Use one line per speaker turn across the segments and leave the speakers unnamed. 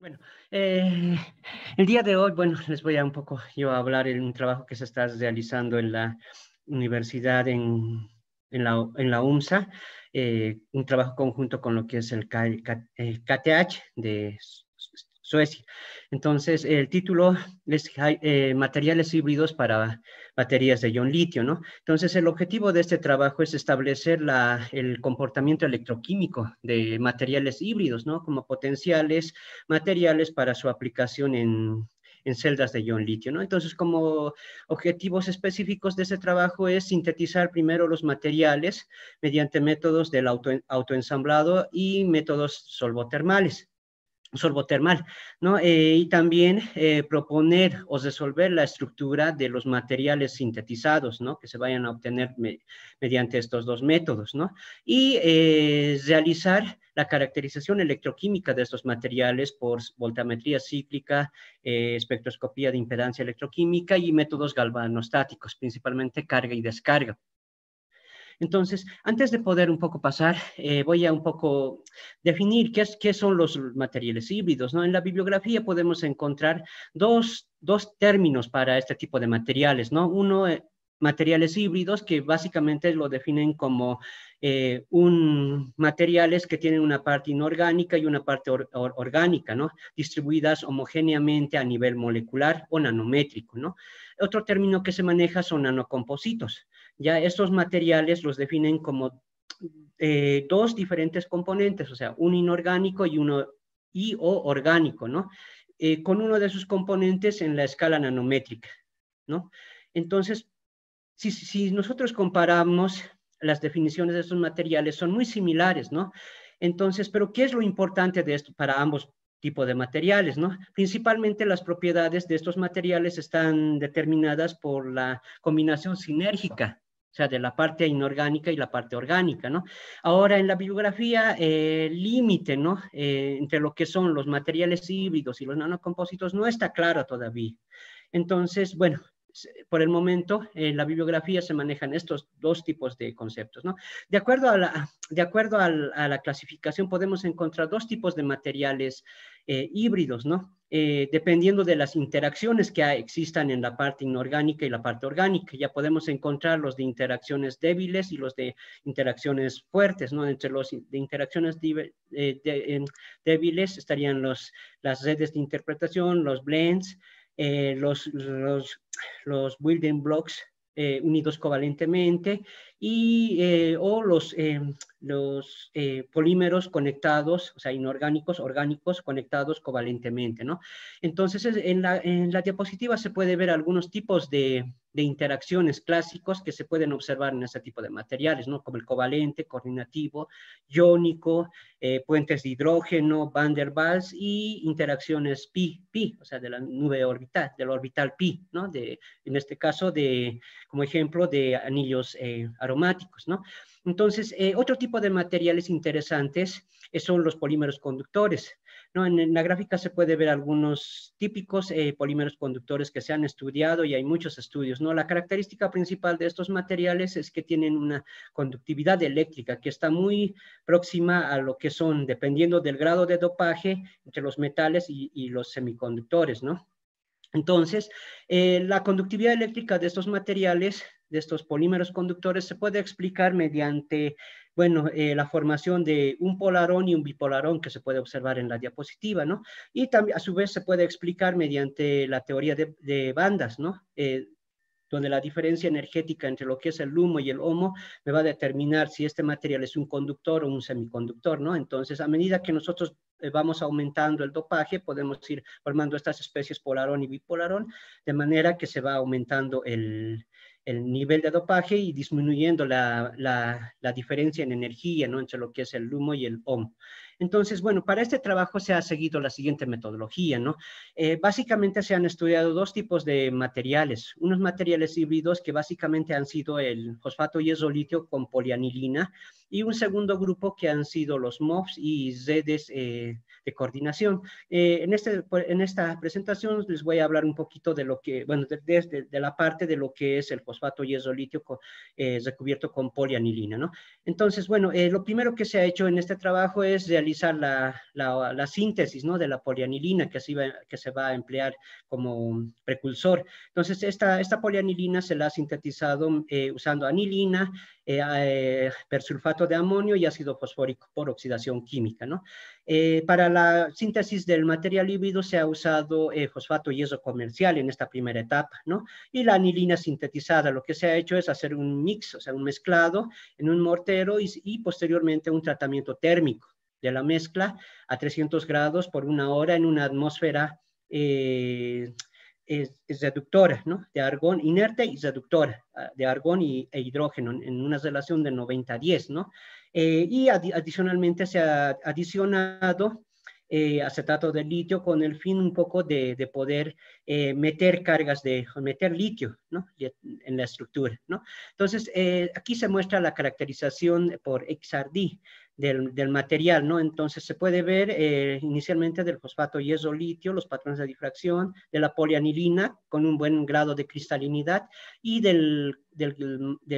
Bueno, eh, el día de hoy, bueno, les voy a un poco yo a hablar de un trabajo que se está realizando en la universidad en la UMSA, un trabajo conjunto con lo que es el KTH de Suecia. Entonces, el título es Materiales híbridos para baterías de ion litio, ¿no? Entonces, el objetivo de este trabajo es establecer el comportamiento electroquímico de materiales híbridos, ¿no? Como potenciales materiales para su aplicación en celdas de ion litio, ¿no? Entonces, como objetivos específicos de ese trabajo es sintetizar primero los materiales mediante métodos del autoensamblado y métodos solvotermal, ¿no? Y también proponer o resolver la estructura de los materiales sintetizados, ¿no? Que se vayan a obtener mediante estos dos métodos, ¿no? Y realizar la caracterización electroquímica de estos materiales por voltametría cíclica, espectroscopía de impedancia electroquímica y métodos galvanostáticos, principalmente carga y descarga. Entonces, antes de poder un poco pasar, voy a un poco definir qué son los materiales híbridos, ¿no? En la bibliografía podemos encontrar dos términos para este tipo de materiales, ¿no? Uno, materiales híbridos, que básicamente lo definen como materiales que tienen una parte inorgánica y una parte orgánica, ¿no? Distribuidas homogéneamente a nivel molecular o nanométrico, ¿no? Otro término que se maneja son nanocompositos. Ya estos materiales los definen como dos diferentes componentes, o sea, un inorgánico y o orgánico, ¿no? Con uno de sus componentes en la escala nanométrica, ¿no? Entonces, si nosotros comparamos las definiciones de estos materiales, son muy similares, ¿no? Entonces, pero ¿qué es lo importante de esto para ambos tipos de materiales, ¿no? Principalmente las propiedades de estos materiales están determinadas por la combinación sinérgica, o sea, de la parte inorgánica y la parte orgánica, ¿no? Ahora, en la bibliografía, el límite, ¿no? Entre lo que son los materiales híbridos y los nanocompósitos no está claro todavía. Entonces, bueno, por el momento, en la bibliografía se manejan estos dos tipos de conceptos, ¿no? De acuerdo a la clasificación, podemos encontrar dos tipos de materiales híbridos, ¿no? Dependiendo de las interacciones que existan en la parte inorgánica y la parte orgánica. Ya podemos encontrar los de interacciones débiles y los de interacciones fuertes, ¿no? Entre los de interacciones débiles estarían las redes de interpretación, los blends, los building blocks unidos covalentemente o los polímeros conectados, o sea, inorgánicos, orgánicos conectados covalentemente, ¿no? Entonces, en la diapositiva se puede ver algunos tipos de interacciones clásicos que se pueden observar en este tipo de materiales, ¿no? Como el covalente, coordinativo, iónico, puentes de hidrógeno, Van der Waals y interacciones pi, o sea, de la nube orbital, del orbital pi, ¿no? En este caso, como ejemplo, de anillos aromáticos, ¿no? Entonces, otro tipo de materiales interesantes son los polímeros conductores, ¿no? En la gráfica se puede ver algunos típicos polímeros conductores que se han estudiado y hay muchos estudios, ¿no? La característica principal de estos materiales es que tienen una conductividad eléctrica que está muy próxima a lo que son, dependiendo del grado de dopaje entre los metales y los semiconductores, ¿no? Entonces, la conductividad eléctrica de estos materiales, de estos polímeros conductores, se puede explicar mediante, bueno, la formación de un polarón y un bipolarón que se puede observar en la diapositiva, ¿no? Y también, a su vez, se puede explicar mediante la teoría de bandas, ¿no? Donde la diferencia energética entre lo que es el LUMO y el HOMO me va a determinar si este material es un conductor o un semiconductor, ¿no? Entonces, a medida que nosotros vamos aumentando el dopaje, podemos ir formando estas especies polarón y bipolarón, de manera que se va aumentando el nivel de dopaje y disminuyendo la diferencia en energía, ¿no? Entre lo que es el LUMO y el HOMO. Entonces, bueno, para este trabajo se ha seguido la siguiente metodología, ¿no? Básicamente se han estudiado dos tipos de materiales, unos materiales híbridos que básicamente han sido el fosfato hierro litio con polianilina y un segundo grupo que han sido los MOFs y redes de coordinación. En esta presentación les voy a hablar un poquito de lo que, bueno, de la parte de lo que es el fosfato yeso-litio recubierto con polianilina, ¿no? Entonces, bueno, lo primero que se ha hecho en este trabajo es realizar la síntesis, ¿no?, de la polianilina que se va a emplear como precursor. Entonces, esta polianilina se la ha sintetizado usando anilina, persulfato de amonio y ácido fosfórico por oxidación química, ¿no? Para la síntesis del material híbrido se ha usado fosfato yeso comercial en esta primera etapa, ¿no? Y la anilina sintetizada, lo que se ha hecho es hacer un mix, o sea, un mezclado en un mortero y posteriormente un tratamiento térmico de la mezcla a 300 grados por 1 hora en una atmósfera es reductora, ¿no?, de argón inerte y reductora de argón e hidrógeno en una relación de 90-10, ¿no? Y adicionalmente se ha adicionado acetato de litio con el fin un poco de poder meter litio, ¿no?, en la estructura, ¿no? Entonces, aquí se muestra la caracterización por XRD del material, ¿no? Entonces se puede ver inicialmente del fosfato yeso-litio, los patrones de difracción, de la polianilina con un buen grado de cristalinidad y del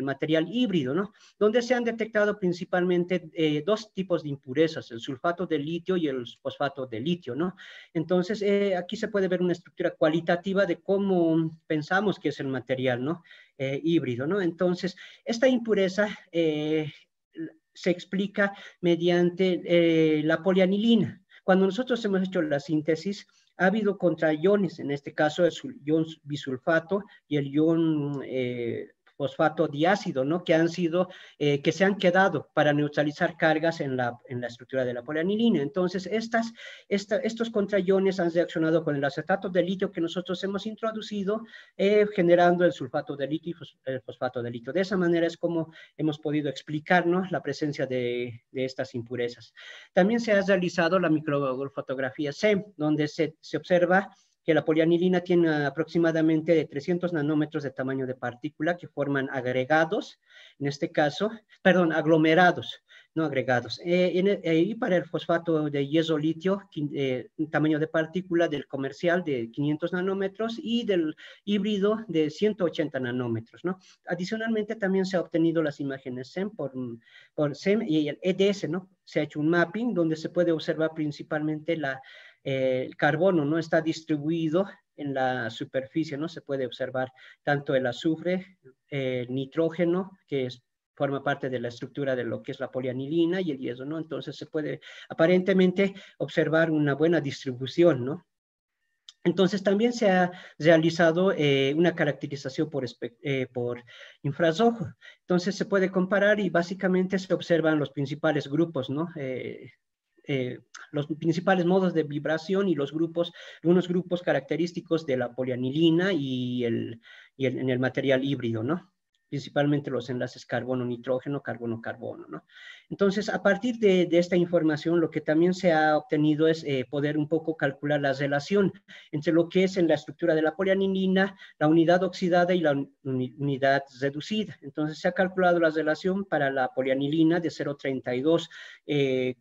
material híbrido, ¿no?, donde se han detectado principalmente dos tipos de impurezas, el sulfato de litio y el fosfato de litio, ¿no? Entonces, aquí se puede ver una estructura cualitativa de cómo pensamos que es el material, ¿no?, híbrido, ¿no? Entonces, esta impureza se explica mediante la polianilina. Cuando nosotros hemos hecho la síntesis, ha habido contraiones, en este caso el ion bisulfato y el ion fosfato diácido, ¿no?, que se han quedado para neutralizar cargas en la estructura de la polianilina. Entonces, estos contraiones han reaccionado con el acetato de litio que nosotros hemos introducido, generando el sulfato de litio y el fosfato de litio. De esa manera es como hemos podido explicarnos la presencia de estas impurezas. También se ha realizado la microfotografía SEM, donde se observa que la polianilina tiene aproximadamente 300 nanómetros de tamaño de partícula que forman agregados, en este caso, perdón, aglomerados, no agregados. Y para el fosfato de yeso-litio, un tamaño de partícula del comercial de 500 nanómetros y del híbrido de 180 nanómetros, ¿no? Adicionalmente, también se ha obtenido las imágenes SEM por SEM y el EDS, ¿no? Se ha hecho un mapping donde se puede observar principalmente el carbono, ¿no?, está distribuido en la superficie, ¿no? Se puede observar tanto el azufre, el nitrógeno, que forma parte de la estructura de lo que es la polianilina, y el yeso, ¿no? Entonces se puede aparentemente observar una buena distribución, ¿no? Entonces también se ha realizado una caracterización por infrarrojo. Entonces se puede comparar y básicamente se observan los principales grupos, ¿no? Los principales modos de vibración y unos grupos característicos de la polianilina y en el material híbrido, ¿no? Principalmente los enlaces carbono-nitrógeno, carbono-carbono, ¿no? Entonces, a partir de esta información, lo que también se ha obtenido es poder un poco calcular la relación entre lo que es en la estructura de la polianilina, la unidad oxidada y la unidad reducida. Entonces, se ha calculado la relación para la polianilina de 0,32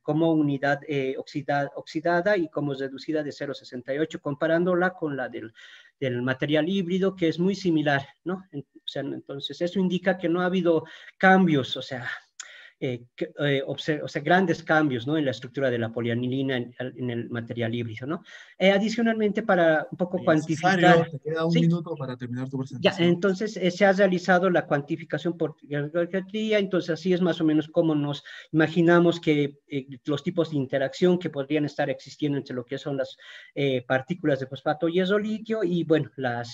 como unidad oxidada y como reducida de 0,68, comparándola con la del material híbrido, que es muy similar, ¿no? O sea, entonces eso indica que no ha habido cambios, o sea, grandes cambios, ¿no?, en la estructura de la polianilina en el material híbrido, ¿no? Adicionalmente, para un poco cuantificar...
Te queda un
¿sí?
minuto para terminar tu
Ya,
presentación.
entonces se ha realizado la cuantificación por geometría, entonces así es más o menos como nos imaginamos que los tipos de interacción que podrían estar existiendo entre lo que son las partículas de fosfato yeso-litio y, bueno, la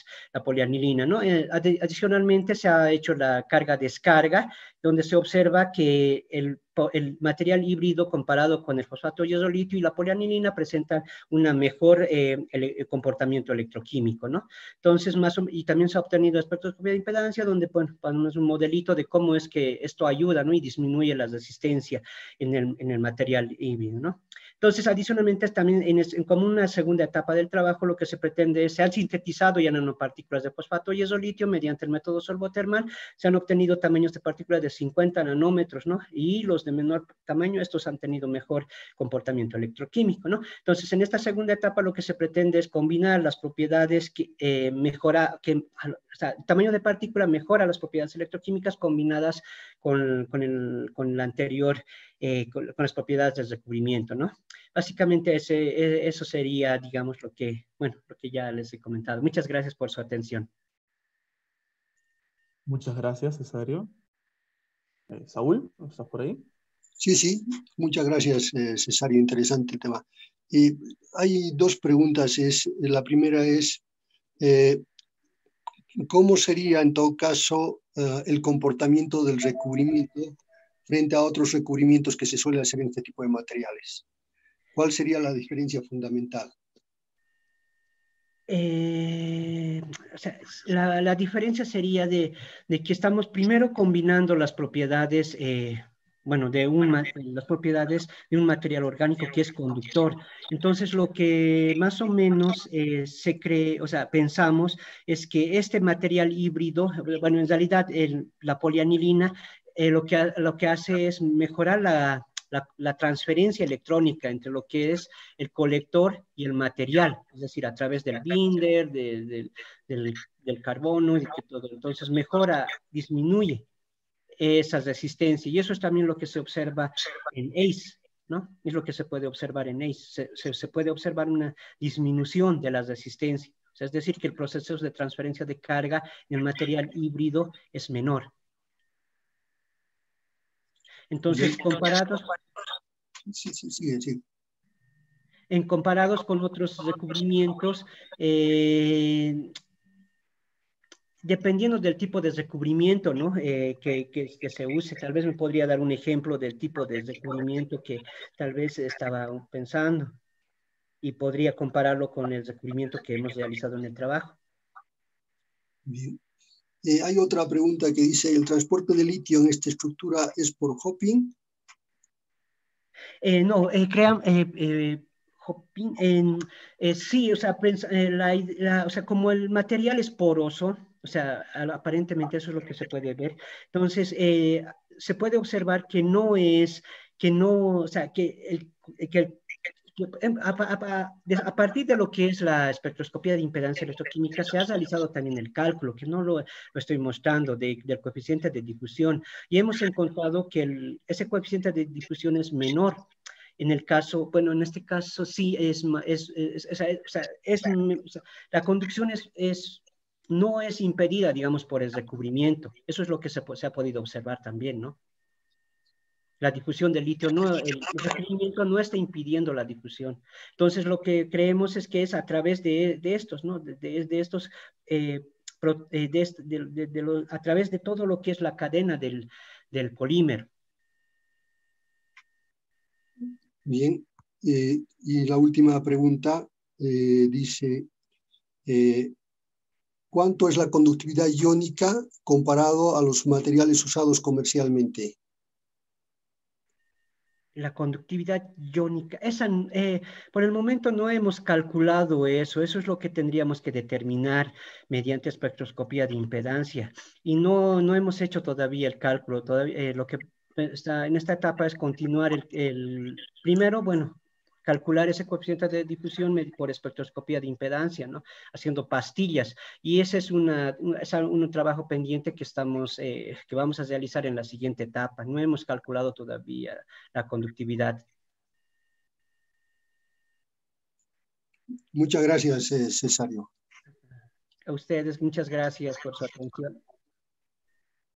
polianilina, ¿no? Adicionalmente se ha hecho la carga-descarga, donde se observa que el material híbrido comparado con el fosfato yeso-litio y la polianilina presentan un mejor comportamiento electroquímico, ¿no? Entonces, y también se ha obtenido espectroscopia de impedancia, donde, bueno, ponemos un modelito de cómo es que esto ayuda, ¿no?, y disminuye la resistencia en el material híbrido, ¿no? Entonces, adicionalmente, también como una segunda etapa del trabajo, lo que se pretende es, se han sintetizado ya nanopartículas de fosfato yeso litio mediante el método sorbotermal, se han obtenido tamaños de partículas de 50 nanómetros, ¿no? Y los de menor tamaño, estos han tenido mejor comportamiento electroquímico, ¿no? Entonces, en esta segunda etapa lo que se pretende es combinar las propiedades que o sea, el tamaño de partícula mejora las propiedades electroquímicas combinadas con la anterior, con las propiedades del recubrimiento, ¿no? Básicamente eso sería, digamos, lo que ya les he comentado. Muchas gracias por su atención.
Muchas gracias, Cesario. Saúl, ¿estás por ahí?
Sí, sí, muchas gracias, Cesario, interesante el tema. Hay dos preguntas. La primera es, ¿cómo sería en todo caso el comportamiento del recubrimiento frente a otros recubrimientos que se suelen hacer en este tipo de materiales? ¿Cuál sería la diferencia fundamental?
O sea, la diferencia sería de que estamos primero combinando las propiedades, las propiedades de un material orgánico que es conductor. Entonces, lo que más o menos se cree, o sea, pensamos es que este material híbrido, bueno, en realidad la polianilina lo que hace es mejorar la transferencia electrónica entre lo que es el colector y el material, es decir, a través del binder, del carbono y de todo. Entonces mejora, disminuye esa resistencia y eso es también lo que se observa en ACE, ¿no? Es lo que se puede observar en ACE. Se puede observar una disminución de la resistencia. O sea, es decir, que el proceso de transferencia de carga en el material híbrido es menor. Entonces, comparados con otros recubrimientos, dependiendo del tipo de recubrimiento, ¿no? que se use, tal vez me podría dar un ejemplo del tipo de recubrimiento que tal vez estaba pensando y podría compararlo con el recubrimiento que hemos realizado en el trabajo.
Bien. Hay otra pregunta que dice, ¿el transporte de litio en esta estructura es por hopping?
No, hopping, sí, o sea, o sea, como el material es poroso, o sea, aparentemente eso es lo que se puede ver. Entonces, se puede observar que o sea, a partir de lo que es la espectroscopía de impedancia electroquímica, se ha realizado también el cálculo, que no lo estoy mostrando, del coeficiente de difusión, y hemos encontrado que ese coeficiente de difusión es menor. En el caso, bueno, en este caso sí la conducción no es impedida, digamos, por el recubrimiento. Eso es lo que se ha podido observar también, ¿no? La difusión del litio, el recubrimiento no está impidiendo la difusión. Entonces, lo que creemos es que es a través de estos, ¿no? De estos, a través de todo lo que es la cadena del polímero.
Bien, y la última pregunta dice, ¿cuánto es la conductividad iónica comparado a los materiales usados comercialmente?
La conductividad iónica, por el momento no hemos calculado eso es lo que tendríamos que determinar mediante espectroscopía de impedancia, y no hemos hecho todavía el cálculo, lo que está en esta etapa es continuar primero, bueno, calcular ese coeficiente de difusión por espectroscopía de impedancia, ¿no? Haciendo pastillas, y ese es un trabajo pendiente que vamos a realizar en la siguiente etapa. No hemos calculado todavía la conductividad.
Muchas gracias, Cesario.
A ustedes, muchas gracias por su atención.